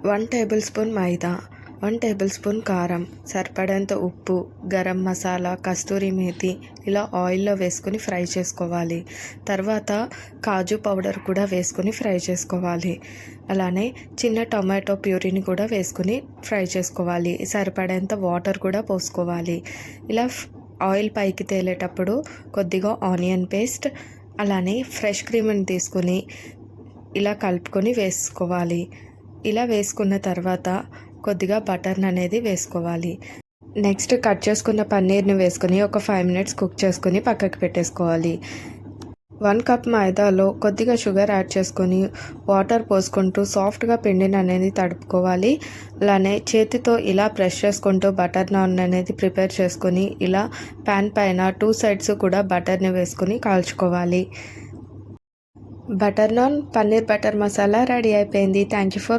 1 table spoon మైదా, 1 table spoon కారం, సరిపడేంత ఉప్పు, గరం మసాలా, కస్తూరి మేతి ఇలా ఆయిల్లో వేసుకొని ఫ్రై చేసుకోవాలి. తర్వాత కాజు పౌడర్ కూడా వేసుకొని ఫ్రై చేసుకోవాలి. అలానే చిన్న టొమాటో ప్యూరీని కూడా వేసుకొని ఫ్రై చేసుకోవాలి. సరిపడేంత వాటర్ కూడా పోసుకోవాలి. ఇలా ఆయిల్ పైకి తేలేటప్పుడు కొద్దిగా ఆనియన్ పేస్ట్, అలానే ఫ్రెష్ క్రీమ్ని తీసుకొని ఇలా కలుపుకొని వేసుకోవాలి. ఇలా వేసుకున్న తర్వాత కొద్దిగా బటర్ని అనేది వేసుకోవాలి. నెక్స్ట్ కట్ చేసుకున్న పన్నీర్ని వేసుకొని ఒక 5 మినిట్స్ కుక్ చేసుకొని పక్కకి పెట్టేసుకోవాలి. 1 కప్ మైదాలో కొద్దిగా షుగర్ యాడ్ చేసుకొని వాటర్ పోసుకుంటూ సాఫ్ట్గా పిండిని అనేది తడుపుకోవాలి. అలానే చేతితో ఇలా ప్రెస్ చేసుకుంటూ బటర్ నాన్ అనేది ప్రిపేర్ చేసుకొని ఇలా ప్యాన్ పైన 2 సైడ్స్ కూడా బటర్ని వేసుకొని కాల్చుకోవాలి. Butter naan, paneer butter masala ready అయిపోయింది. Thank you for